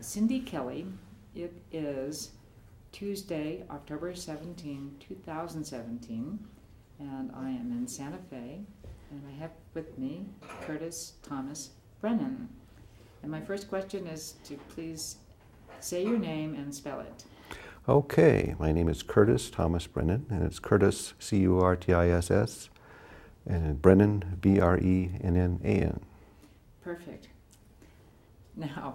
Cindy Kelly. It is Tuesday, October 17, 2017, and I am in Santa Fe, and I have with me Curtis Thomas Brennan. And my first question is to please say your name and spell it. Okay, my name is Curtis Thomas Brennan, and it's Curtis, C-U-R-T-I-S-S, and Brennan, B-R-E-N-N-A-N. Perfect. Now,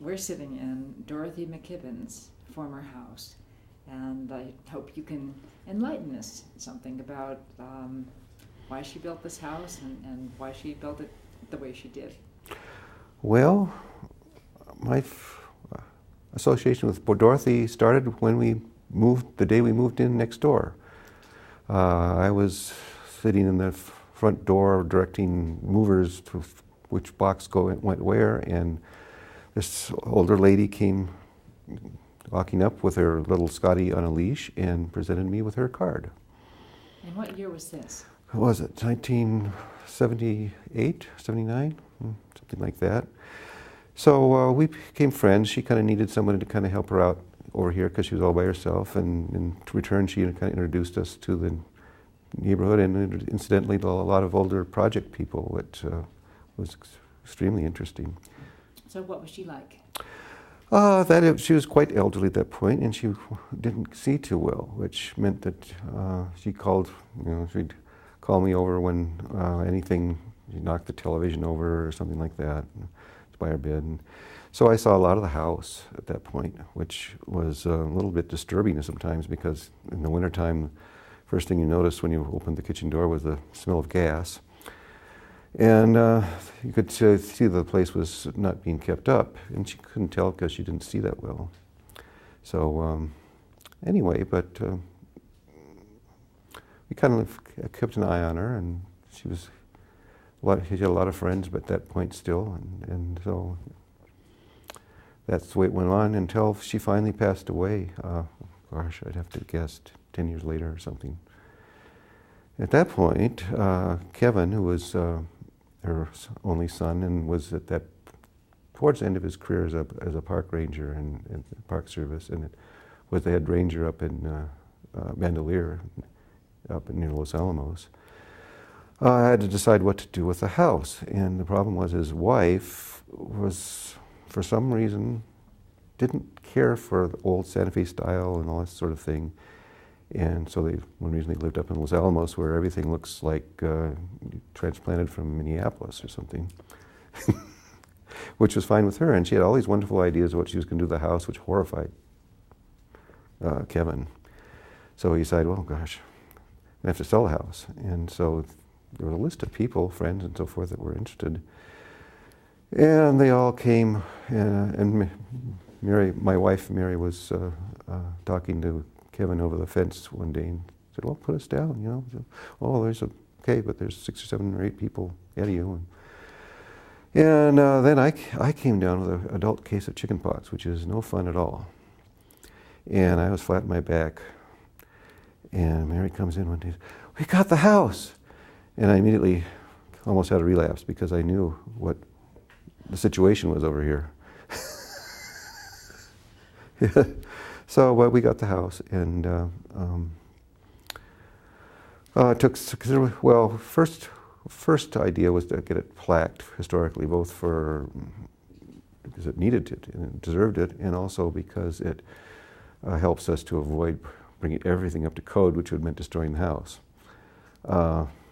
we're sitting in Dorothy McKibbin's former house, and I hope you can enlighten us something about why she built this house and why she built it the way she did. Well, my association with Dorothy started when the day we moved in next door. I was sitting in the front door directing movers to which box went where, and this older lady came walking up with her little Scotty on a leash and presented me with her card. And what year was this? What was it, 1978, 79, something like that. So we became friends. She kind of needed someone to kind of help her out over here because she was all by herself, and in return she kind of introduced us to the neighborhood and incidentally to a lot of older project people, which was extremely interesting. So what was she like? She was quite elderly at that point, and she didn't see too well, which meant that she'd call me over when anything, she'd knock the television over or something like that, by her bed. And so I saw a lot of the house at that point, which was a little bit disturbing sometimes because in the wintertime, first thing you noticed when you opened the kitchen door was the smell of gas. And you could see the place was not being kept up, and she couldn't tell because she didn't see that well. So anyway, but we kind of kept an eye on her, and she had a lot of friends at that point still, and so that's the way it went on until she finally passed away. Gosh, I'd have to guess 10 years later or something. At that point, Kevin, who was her only son and was towards the end of his career as a park ranger in Park Service, and was the head ranger up in Bandelier, up near Los Alamos. I had to decide what to do with the house, and the problem was his wife was, for some reason, didn't care for the old Santa Fe style and all that sort of thing. And so one reason they lived up in Los Alamos, where everything looks like transplanted from Minneapolis or something, which was fine with her. And she had all these wonderful ideas of what she was going to do to the house, which horrified Kevin. So he decided, well, gosh, I have to sell the house. And so there was a list of people, friends and so forth, that were interested. And they all came, and Mary, my wife Mary, was talking to Kevin over the fence one day and said, well, put us down, you know. So, oh, okay, but there's 6 or 7 or 8 people ahead of you. And then I came down with an adult case of chickenpox, which is no fun at all. And I was flat on my back. And Mary comes in one day, we got the house. And I immediately almost had a relapse because I knew what the situation was over here. So we got the house, and it took considerable. Well, first idea was to get it plaqued historically, both because it needed it and it deserved it, and also because it helps us to avoid bringing everything up to code, which would have meant destroying the house,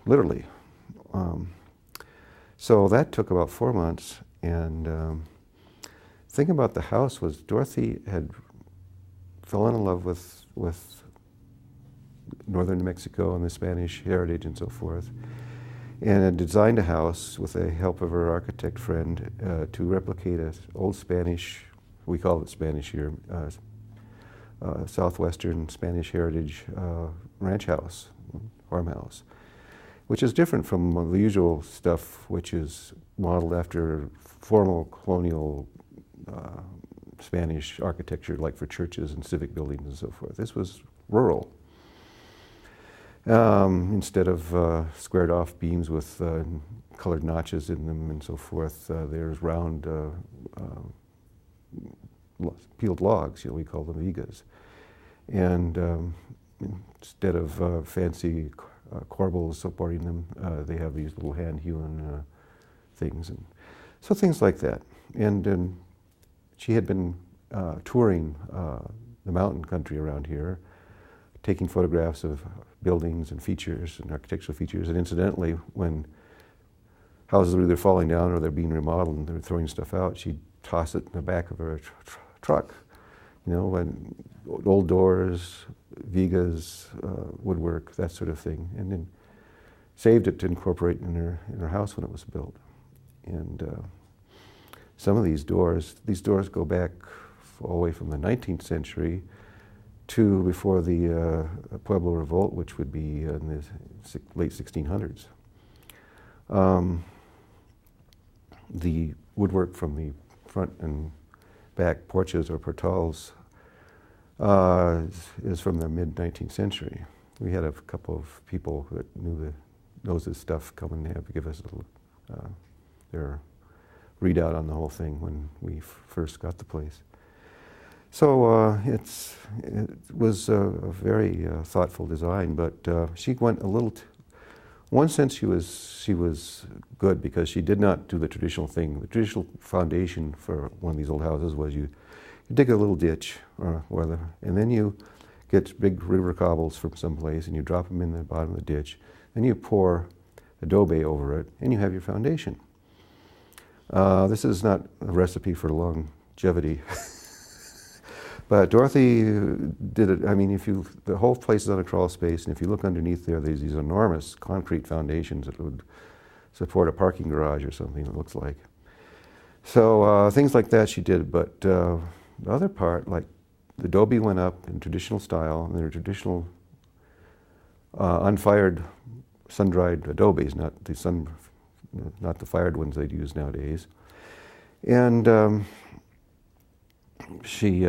literally. So that took about 4 months, and the thing about the house was Dorothy had fallen in love with northern New Mexico and the Spanish heritage and so forth, and had designed a house with the help of her architect friend to replicate an old Spanish, we call it Spanish here, southwestern Spanish heritage ranch house, farmhouse, which is different from the usual stuff which is modeled after formal colonial Spanish architecture, like for churches and civic buildings and so forth. This was rural. Instead of squared off beams with colored notches in them and so forth, there's round peeled logs. We call them vigas. And instead of fancy corbels supporting them, they have these little hand-hewn things. And so things like that. And she had been touring the mountain country around here, taking photographs of buildings and features and architectural features. And incidentally, when houses were either falling down or they're being remodeled and they're throwing stuff out, she'd toss it in the back of her truck. And old doors, vigas, woodwork, that sort of thing, and then saved it to incorporate in her house when it was built. And some of these doors go back all the way from the 19th century to before the Pueblo Revolt, which would be in the late 1600s. The woodwork from the front and back porches or portals is from the mid-19th century. We had a couple of people that knows this stuff come and give us a little, their readout on the whole thing when we first got the place. So it was a very thoughtful design, but she went a little. One sense she was good because she did not do the traditional thing. The traditional foundation for one of these old houses was you dig a little ditch, and then you get big river cobbles from someplace and you drop them in the bottom of the ditch. Then you pour adobe over it, and you have your foundation. This is not a recipe for longevity. But Dorothy did it. I mean, the whole place is on a crawl space, and if you look underneath there, there's these enormous concrete foundations that would support a parking garage or something, it looks like. So things like that she did, but the other part, like the adobe went up in traditional style, and there are traditional unfired, sun-dried adobes, not the fired ones they'd use nowadays. And she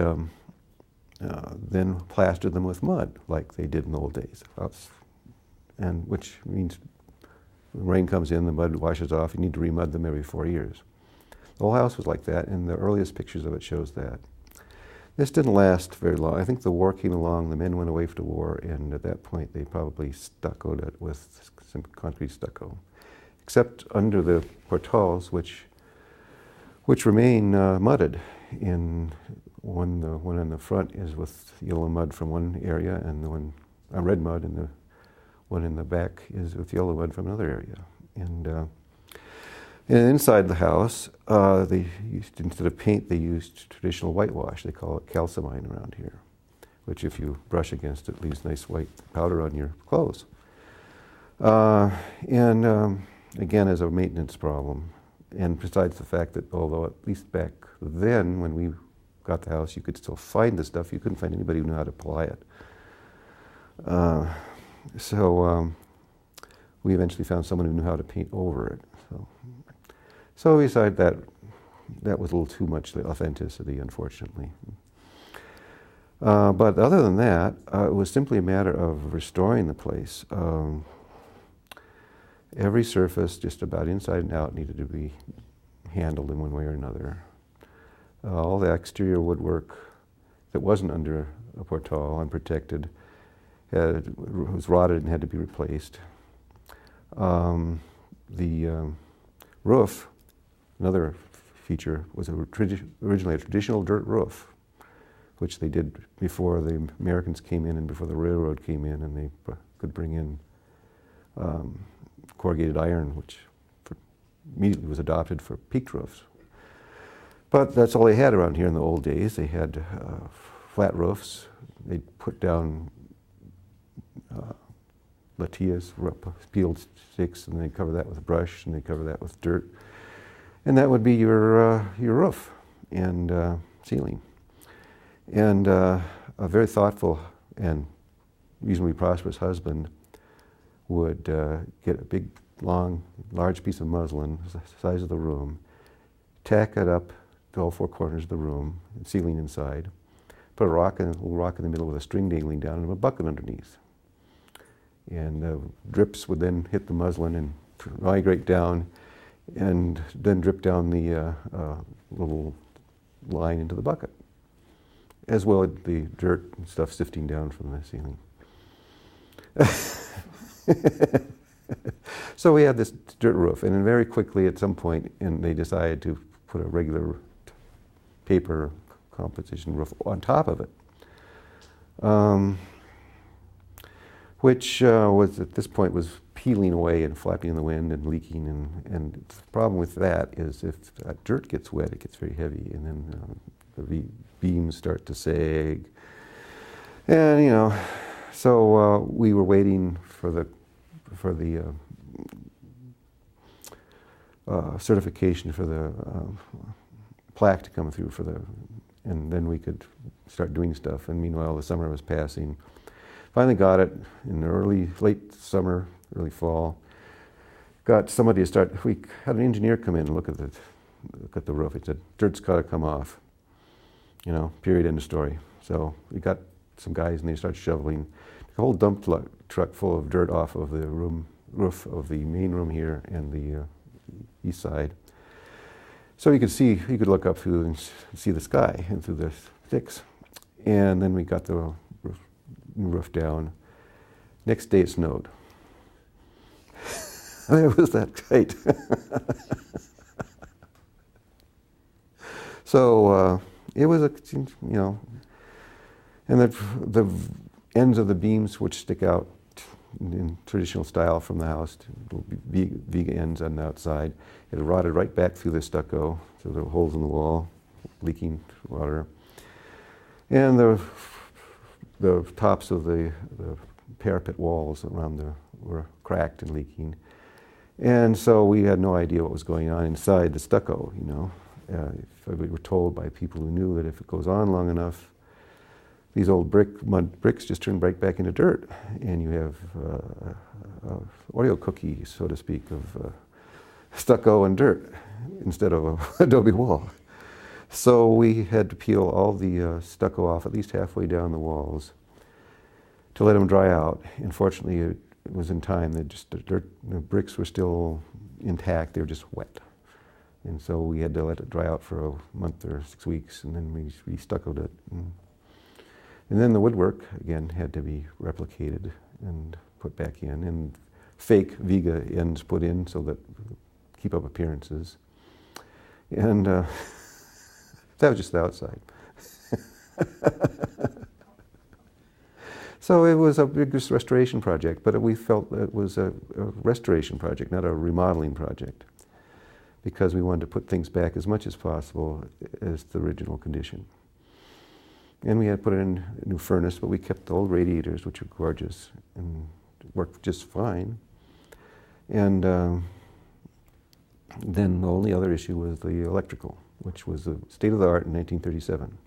then plastered them with mud, like they did in the old days. And which means when rain comes in, the mud washes off. You need to remud them every 4 years. The whole house was like that, and the earliest pictures of it shows that. This didn't last very long. I think the war came along, the men went away for the war, and at that point they probably stuccoed it with some concrete stucco. Except under the portals, which remain mudded. The one in the front is with yellow mud from one area, and the one red mud, and the one in the back is with yellow mud from another area. And inside the house, instead of paint, they used traditional whitewash. They call it calcimine around here, which if you brush against it, leaves nice white powder on your clothes. Again, as a maintenance problem. And besides the fact that, although at least back then, when we got the house, you could still find the stuff, you couldn't find anybody who knew how to apply it. So we eventually found someone who knew how to paint over it. So we decided that was a little too much the authenticity, unfortunately. But other than that, it was simply a matter of restoring the place. Every surface, just about inside and out, needed to be handled in one way or another. All the exterior woodwork that wasn't under a portal, unprotected, was rotted and had to be replaced. The roof, another feature, was originally a traditional dirt roof, which they did before the Americans came in and before the railroad came in, and they could bring in corrugated iron, which immediately was adopted for peaked roofs. But that's all they had around here in the old days. They had flat roofs. They'd put down latillas, peeled sticks, and they'd cover that with a brush, and they'd cover that with dirt. And that would be your roof and ceiling. And a very thoughtful and reasonably prosperous husband would get a big, large piece of muslin, the size of the room, tack it up to all four corners of the room, ceiling inside, put a little rock in the middle with a string dangling down and a bucket underneath. And drips would then hit the muslin and migrate down and then drip down the little line into the bucket. as well as the dirt and stuff sifting down from the ceiling. So we had this dirt roof, and then very quickly at some point, and they decided to put a regular paper composition roof on top of it, which was at this point was peeling away and flapping in the wind and leaking. And the problem with that is if that dirt gets wet, it gets very heavy, and then the beams start to sag. And so we were waiting for the certification for the plaque to come through and then we could start doing stuff. And meanwhile, the summer was passing. Finally got it in the late summer, early fall. Got somebody to start. We had an engineer come in and look at the roof. He said, "Dirt's got to come off." Period, end of story. So we got some guys and they started shoveling a whole dump truck full of dirt off of the roof of the main room here and the east side. So you could look up through and see the sky and through the sticks. And then we got the roof down. Next day it snowed. It was that tight. So it was and the ends of the beams which stick out in traditional style from the house, Viga ends on the outside. It rotted right back through the stucco, so there were holes in the wall, leaking water. And the tops of the parapet walls around were cracked and leaking. And so we had no idea what was going on inside the stucco, we were told by people who knew that if it goes on long enough, these old mud bricks just turn right back into dirt, and you have Oreo cookie, so to speak, of stucco and dirt instead of an adobe wall. So we had to peel all the stucco off at least halfway down the walls to let them dry out. And fortunately, it was in time that the bricks were still intact; they were just wet. And so we had to let it dry out for a month or 6 weeks, and then we re-stuccoed it. And then the woodwork, again, had to be replicated and put back in, and fake Viga ends put in so that keep up appearances. And that was just the outside. So it was a big restoration project, but we felt it was a restoration project, not a remodeling project, because we wanted to put things back as much as possible as the original condition. And we had put in a new furnace, but we kept the old radiators, which were gorgeous and worked just fine. And then the only other issue was the electrical, which was the state of the art in 1937.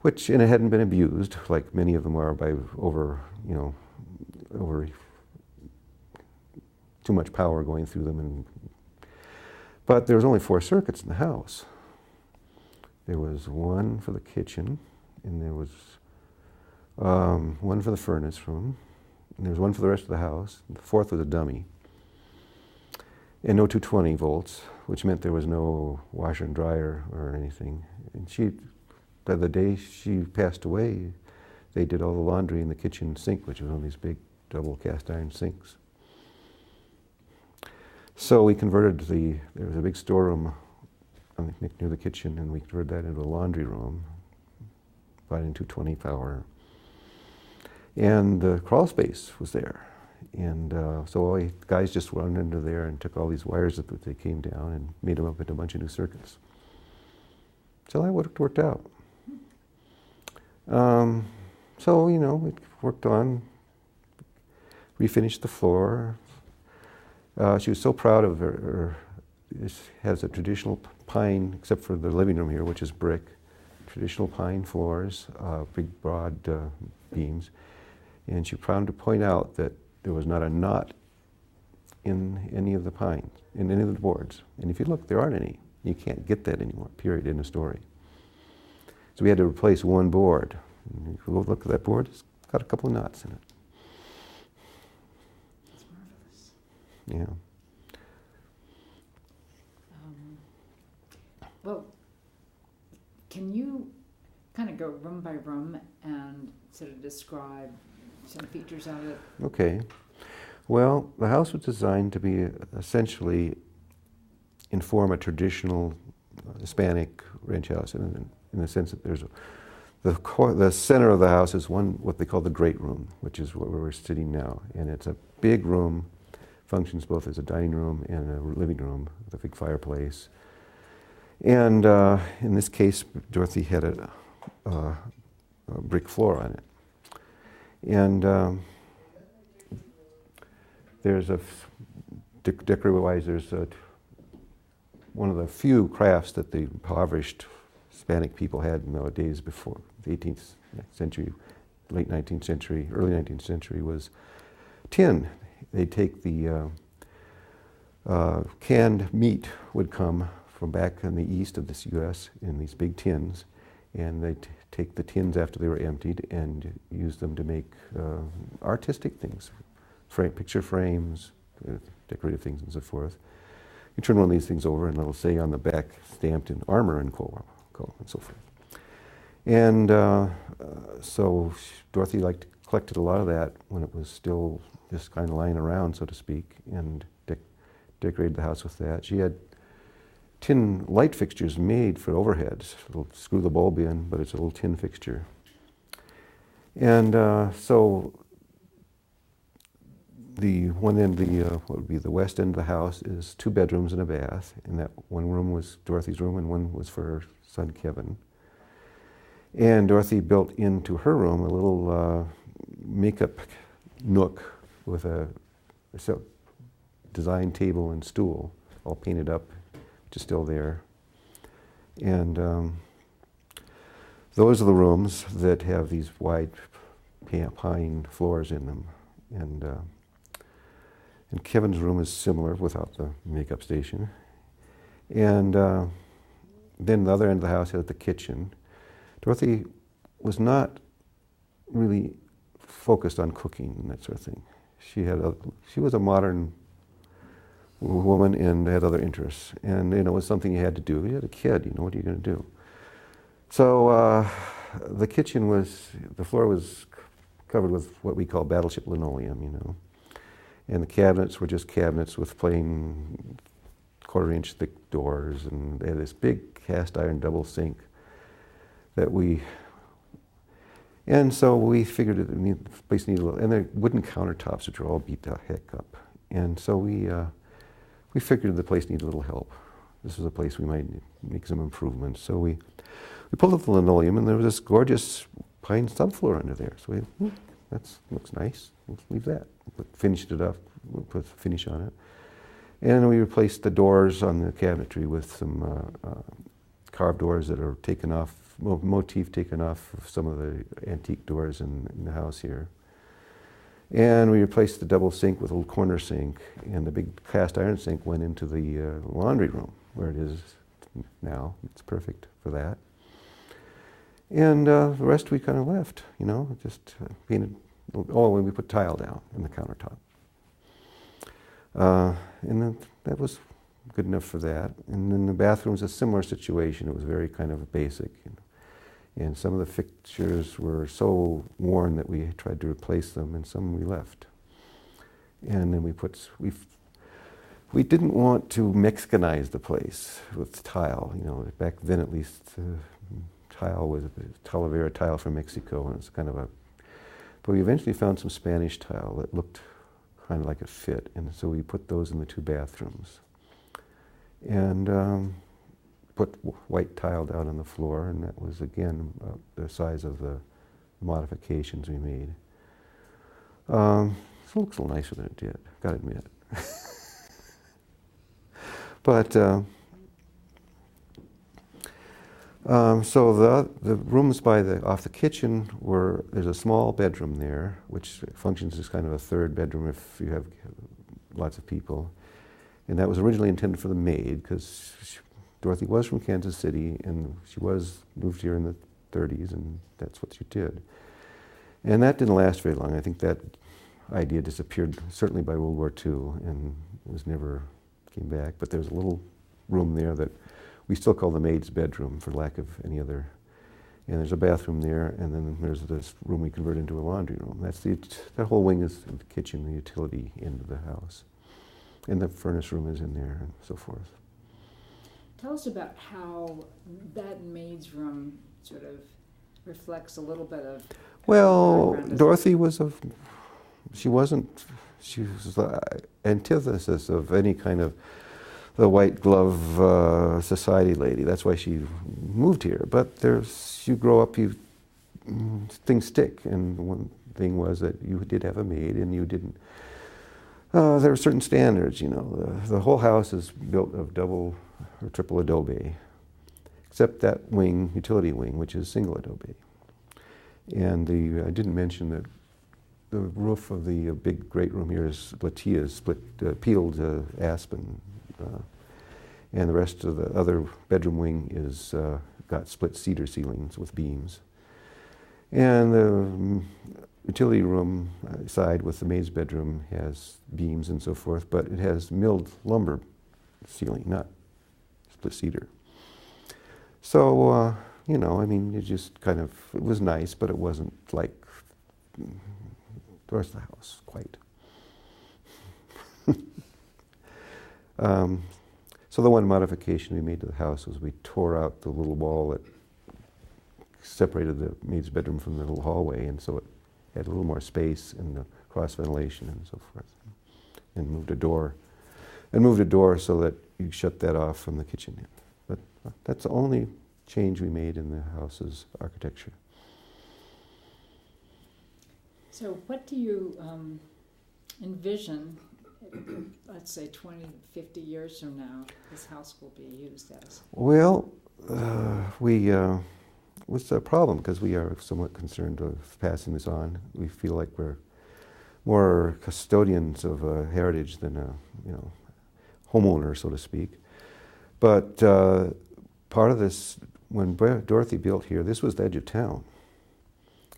And it hadn't been abused, like many of them are, by over too much power going through them. But there was only 4 circuits in the house. There was one for the kitchen, and there was one for the furnace room, and there was one for the rest of the house. The 4th was a dummy. And no 220 volts, which meant there was no washer and dryer or anything. And by the day she passed away, they did all the laundry in the kitchen sink, which was one of these big double cast iron sinks. So we converted there was a big storeroom near the kitchen, and we converted that into a laundry room, brought in 220 power. And the crawl space was there. And so all the guys just went into there and took all these wires that they came down and made them up into a bunch of new circuits. So that worked out. So, we worked on, refinished the floor. She was so proud of her. It has a traditional pine, except for the living room here, which is brick, traditional pine floors, big broad beams. And she was proud to point out that there was not a knot in any of the pines, in any of the boards. And if you look, there aren't any. You can't get that anymore, period, in the story. So we had to replace one board. And if you look at that board, it's got a couple of knots in it. That's marvelous. Yeah. Well, can you of go room by room and sort of describe some features of it. Okay. Well, the house was designed to be essentially inform a traditional Hispanic ranch house in the sense that there's the center of the house is what they call the great room, which is where we're sitting now, and it's a big room, functions both as a dining room and a living room with a big fireplace. And in this case, Dorothy had a brick floor on it, and there's decorative-wise, there's one of the few crafts that the impoverished Hispanic people had in the days before the 18th century, late 19th century, early 19th century was tin. They'd take the canned meat would come from back in the east of this U.S. in these big tins, and they'd take the tins after they were emptied and use them to make artistic things, picture frames, decorative things and so forth. You turn one of these things over and it'll say on the back, stamped in armor and and so forth. And so Dorothy collected a lot of that when it was still just kind of lying around, so to speak, and decorated the house with that. She had tin light fixtures made for overheads. It'll screw the bulb in, but it's a little tin fixture. And so the one end, what would be the west end of the house, is 2 bedrooms and a bath, and that one room was Dorothy's room and one was for her son Kevin. And Dorothy built into her room a little makeup nook with a design table and stool, all painted up, which is still there. And those are the rooms that have these wide pine floors in them. And Kevin's room is similar without the makeup station. And then the other end of the house had the kitchen. Dorothy was not really focused on cooking and that sort of thing. She was a modern woman and had other interests. And it was something you had to do. You had a kid, what are you going to do? So the kitchen the floor was covered with what we call battleship linoleum, And the cabinets were just cabinets with plain 1/4-inch thick doors, and they had this big cast iron double sink and so we figured the place needed and the wooden countertops, which were all beat the heck up. And so we figured the place needed a little help. This was a place we might make some improvements. So we pulled up the linoleum, and there was this gorgeous pine subfloor under there. So that looks nice. Let's leave that. Finished it up. We'll put finish on it. And we replaced the doors on the cabinetry with some carved doors that are taken off, motif taken off of some of the antique doors in the house here. And we replaced the double sink with a little corner sink, and the big cast iron sink went into the laundry room where it is now. It's perfect for that. And the rest we kind of left, just painted. When we put tile down in the countertop. And then that was good enough for that. And then the bathroom was a similar situation. It was very kind of basic. And some of the fixtures were so worn that we tried to replace them, and some we left. And then we didn't want to Mexicanize the place with tile. Back then at least, tile was a Talavera tile from Mexico, and it's kind of but we eventually found some Spanish tile that looked kind of like it fit, and so we put those in the 2 bathrooms. And put white tile down on the floor, and that was, again, the size of the modifications we made. It looks a little nicer than it did, gotta admit. But so the rooms off the kitchen there's a small bedroom there, which functions as kind of a 3rd bedroom if you have lots of people. And that was originally intended for the maid, because Dorothy was from Kansas City, and she moved here in the 30s, and that's what she did. And that didn't last very long. I think that idea disappeared, certainly by World War II, and never came back. But there's a little room there that we still call the maid's bedroom for lack of any other And there's a bathroom there, and then there's this room we convert into a laundry room. That whole wing is the kitchen, the utility end of the house. And the furnace room is in there, and so forth. Tell us about how that maid's room sort of reflects a little bit of... Well, Dorothy was she was the antithesis of any kind of the white glove society lady. That's why she moved here. But you grow up, things stick. And one thing was that you did have a maid, and you didn't. There are certain standards, you know. The whole house is built of double or triple adobe, except that wing, utility wing, which is single adobe. And I didn't mention that the roof of the big great room here is latia, peeled aspen. And the rest of the other bedroom wing is got split cedar ceilings with beams. And the utility room side with the maid's bedroom has beams and so forth, but it has milled lumber ceiling, not split cedar. So, you know, I mean, it was nice, but it wasn't like the rest of the house, quite. So the one modification we made to the house was we tore out the little wall that separated the maid's bedroom from the little hallway, and so it had a little more space and the cross ventilation and so forth. And moved a door so that you shut that off from the kitchen. But that's the only change we made in the house's architecture. So what do you envision, let's say 20, 50 years from now, this house will be used as? Well, what's the problem? Because we are somewhat concerned of passing this on. We feel like we're more custodians of a heritage than a, homeowner, so to speak. But part of this, when Dorothy built here, this was the edge of town.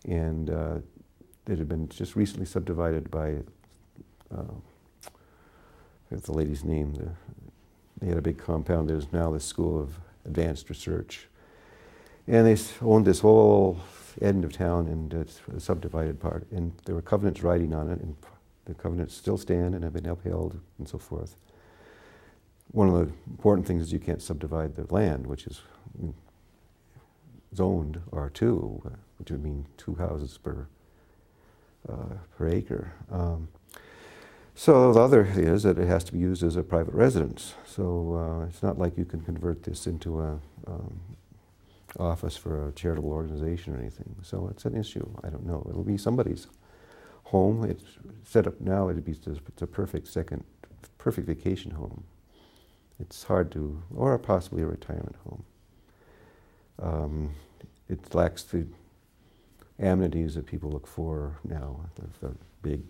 And it had been just recently subdivided by, I forget the lady's name. They had a big compound. There's now the School of Advanced Research. And they owned this whole end of town, and it's a subdivided part. And there were covenants writing on it, and the covenants still stand and have been upheld and so forth. One of the important things is you can't subdivide the land, which is zoned R2, which would mean 2 houses per acre. So the other is that it has to be used as a private residence. So it's not like you can convert this into a office for a charitable organization or anything. So it's an issue. I don't know. It'll be somebody's home. It's set up now. It's a perfect vacation home. It's hard to, or possibly a retirement home. It lacks the amenities that people look for now. The big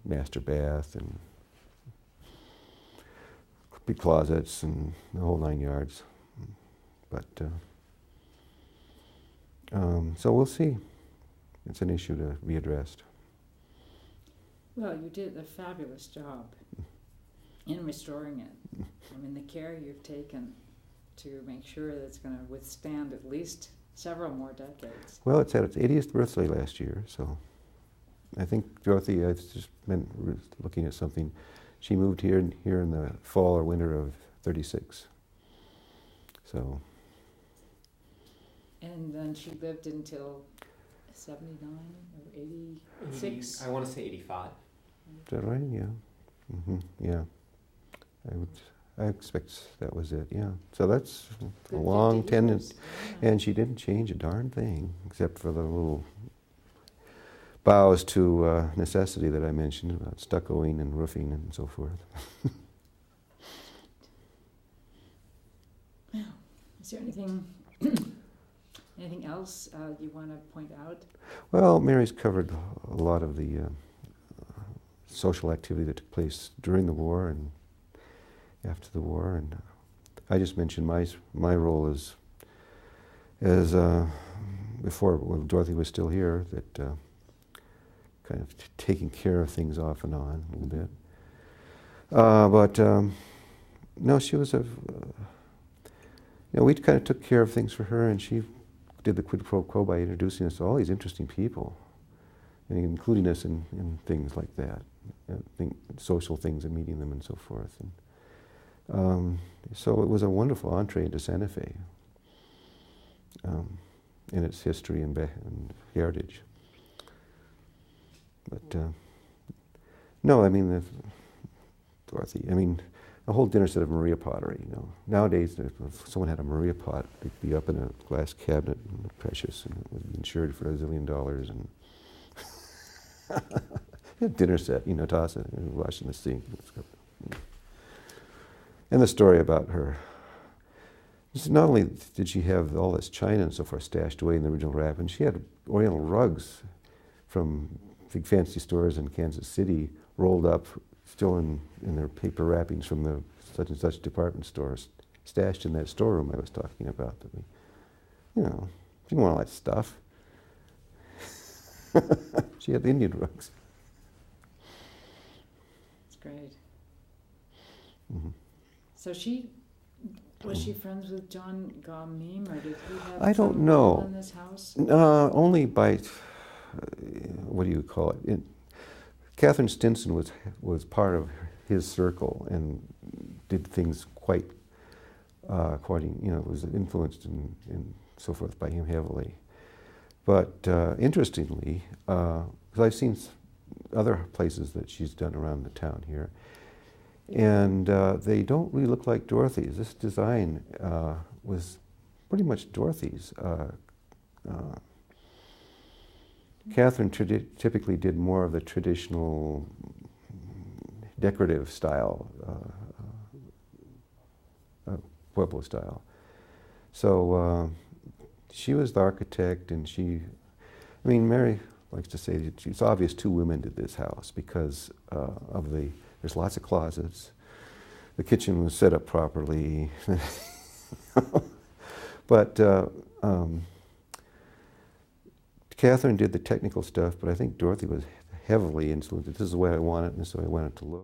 master bath and big closets and the whole 9 yards. But so we'll see. It's an issue to be addressed. Well, you did a fabulous job in restoring it. I mean, the care you've taken to make sure that it's going to withstand at least several more decades. Well, it's had its 80th birthday last year, so I think Dorothy, I've just been looking at something. She moved here in the fall or winter of '36. So. And then she lived until 79 or 86? I want to say 85. Is that right? Yeah. Mm-hmm. Yeah. I expect that was it, yeah. So that's a long tenant, yeah. And she didn't change a darn thing, except for the little bows to necessity that I mentioned about stuccoing and roofing and so forth. Well, is there anything else you want to point out? Well, Mary's covered a lot of the social activity that took place during the war and after the war, and I just mentioned my role as before, when Dorothy was still here, that kind of taking care of things off and on a little bit. But no, she was we kind of took care of things for her, and she did the quid pro quo by introducing us to all these interesting people, and including us in things like that, social things and meeting them and so forth. And so it was a wonderful entree into Santa Fe, in its history and heritage. But no, I mean, Dorothy, I mean, a whole dinner set of Maria pottery, you know. Nowadays, if someone had a Maria pot, it'd be up in a glass cabinet, and precious, and it would be insured for $1 zillion. And a dinner set, you know, toss it and wash in the sink. And the story about her. Not only did she have all this china and so forth stashed away in the original wrap, and she had Oriental rugs from big fancy stores in Kansas City rolled up, still in their paper wrappings from the such and such department stores, stashed in that storeroom I was talking about. That we, you know, she didn't want all that stuff. She had the Indian rugs. That's great. Mm-hmm. So was she friends with John Gaumeme, or did he have I don't some know. role in this house? Only by, what do you call it? Catherine Stinson was part of his circle and did things quite, you know, was influenced and so forth by him heavily. But interestingly, because I've seen other places that she's done around the town here, and they don't really look like Dorothy's. This design was pretty much Dorothy's. Catherine typically did more of the traditional decorative style, Pueblo style. So she was the architect, and I mean, Mary likes to say that it's obvious two women did this house because there's lots of closets, the kitchen was set up properly, but Catherine did the technical stuff, but I think Dorothy was heavily influenced. This is the way I want it, and this is the way I want it to look.